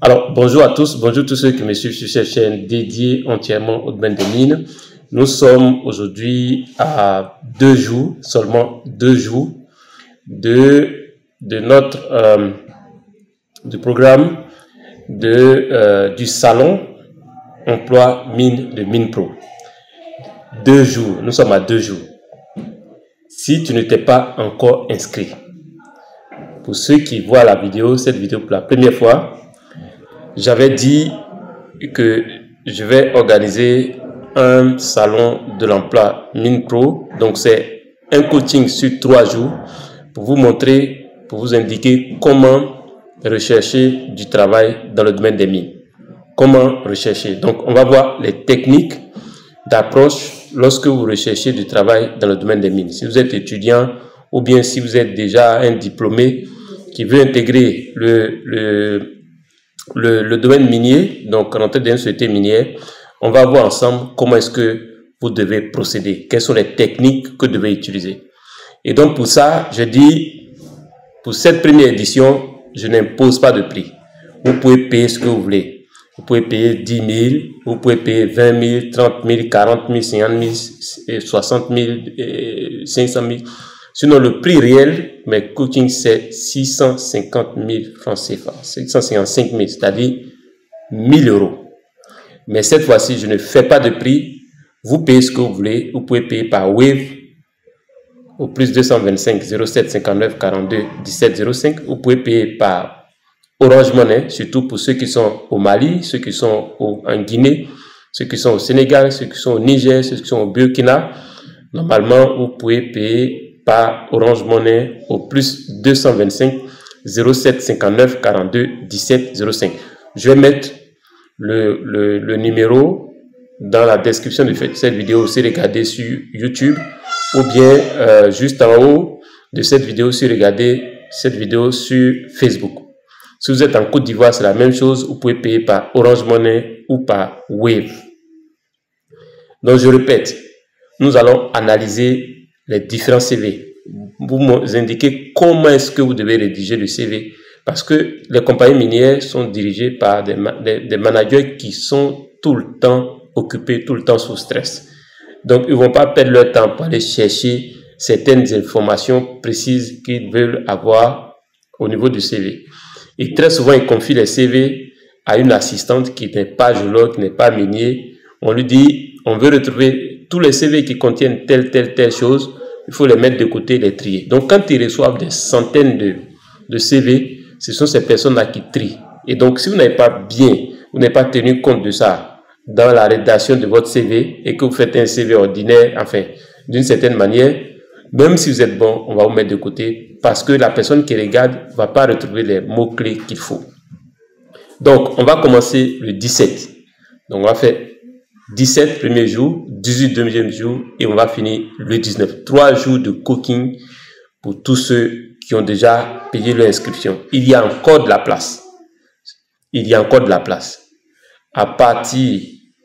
Alors, bonjour à tous ceux qui me suivent sur cette chaîne dédiée entièrement au domaine des mines. Nous sommes aujourd'hui à 2 jours, seulement 2 jours de notre du programme du salon emploi mine de MinePro. 2 jours, nous sommes à 2 jours. Si tu ne t'es pas encore inscrit, pour ceux qui voient cette vidéo pour la première fois, j'avais dit que je vais organiser un salon de l'emploi MinePro. Donc c'est un coaching sur 3 jours pour vous montrer, pour vous indiquer comment rechercher du travail dans le domaine des mines. Comment rechercher. Donc on va voir les techniques d'approche lorsque vous recherchez du travail dans le domaine des mines. Si vous êtes étudiant ou bien si vous êtes déjà un diplômé qui veut intégrer le domaine minier, donc rentrer dans une société minière, on va voir ensemble comment est-ce que vous devez procéder, quelles sont les techniques que vous devez utiliser. Et donc pour ça, je dis, pour cette première édition, je n'impose pas de prix. Vous pouvez payer ce que vous voulez. Vous pouvez payer 10 000, vous pouvez payer 20 000, 30 000, 40 000, 50 000, 60 000, 500 000. Sinon, le prix réel, mes coachings, c'est 650 000 francs CFA, 655 000, c'est-à-dire 1 000 euros. Mais cette fois-ci, je ne fais pas de prix. Vous payez ce que vous voulez. Vous pouvez payer par Wave au plus 225 07 59 42 17 05. Vous pouvez payer par Orange Money, surtout pour ceux qui sont au Mali, ceux qui sont en Guinée, ceux qui sont au Sénégal, ceux qui sont au Niger, ceux qui sont au Burkina. Normalement, vous pouvez payer par Orange Money au plus 225 07 59 42 17 05. Je vais mettre le numéro dans la description de cette vidéo, si regardez sur YouTube, ou bien juste en haut de cette vidéo, si regardez cette vidéo sur Facebook. Si vous êtes en Côte d'Ivoire, c'est la même chose. Vous pouvez payer par Orange Money ou par Wave. Donc, je répète, nous allons analyser les différents CV. Vous indiquer comment est-ce que vous devez rédiger le CV. Parce que les compagnies minières sont dirigées par des managers qui sont tout le temps occupés, tout le temps sous stress. Donc, ils ne vont pas perdre leur temps pour aller chercher certaines informations précises qu'ils veulent avoir au niveau du CV. Et très souvent, ils confient les CV à une assistante qui n'est pas géologue, qui n'est pas minier. On lui dit, on veut retrouver tous les CV qui contiennent telle chose. Il faut les mettre de côté, les trier. Donc, quand ils reçoivent des centaines de CV, ce sont ces personnes-là qui trient. Et donc, si vous n'avez pas vous n'avez pas tenu compte de ça dans la rédaction de votre CV et que vous faites un CV ordinaire, enfin, d'une certaine manière, même si vous êtes bon, on va vous mettre de côté parce que la personne qui regarde ne va pas retrouver les mots-clés qu'il faut. Donc, on va commencer le 17. Donc, on va faire 17 premier jour, 18 deuxième jour et on va finir le 19. 3 jours de cooking pour tous ceux qui ont déjà payé leur inscription. Il y a encore de la place. Il y a encore de la place. À partir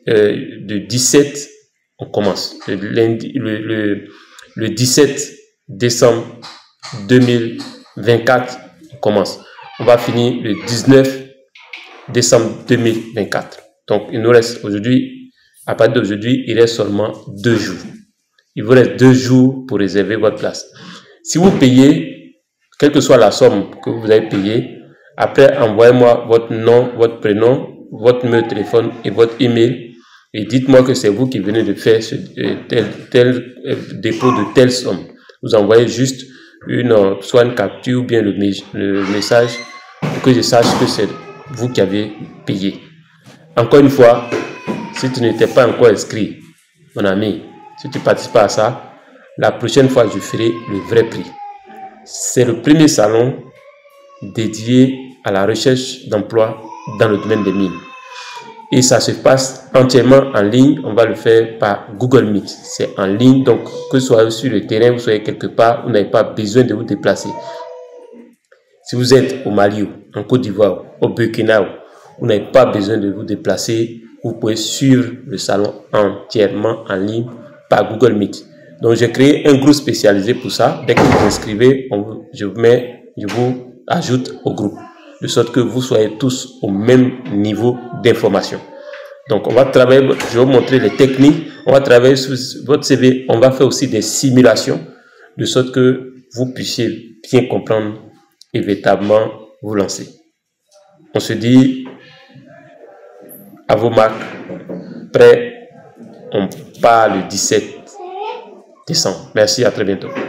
de 17, on commence. Le 17 décembre 2024, on commence. On va finir le 19 décembre 2024. Donc, il nous reste aujourd'hui, à partir d'aujourd'hui, il reste seulement 2 jours. Il vous reste 2 jours pour réserver votre place. Si vous payez, quelle que soit la somme que vous avez payée, après, envoyez-moi votre nom, votre prénom, votre numéro de téléphone et votre email. Et dites-moi que c'est vous qui venez de faire tel dépôt de telle somme. Vous envoyez juste soit une capture ou bien le message pour que je sache que c'est vous qui avez payé. Encore une fois, si tu n'étais pas encore inscrit, mon ami, si tu ne participes pas à ça, la prochaine fois, je ferai le vrai prix. C'est le premier salon dédié à la recherche d'emploi dans le domaine des mines. Et ça se passe entièrement en ligne. On va le faire par Google Meet. C'est en ligne, donc que ce soit sur le terrain, vous soyez quelque part, vous n'avez pas besoin de vous déplacer. Si vous êtes au Mali, en Côte d'Ivoire, au Burkina, vous n'avez pas besoin de vous déplacer. Vous pouvez suivre le salon entièrement en ligne par Google Meet. Donc j'ai créé un groupe spécialisé pour ça. Dès que vous vous inscrivez, je vous ajoute au groupe. de sorte que vous soyez tous au même niveau d'information. Donc, on va travailler, je vais vous montrer les techniques, on va travailler sur votre CV, on va faire aussi des simulations, de sorte que vous puissiez bien comprendre et véritablement vous lancer. On se dit à vos marques, prêts, on part le 17 décembre. Merci, à très bientôt.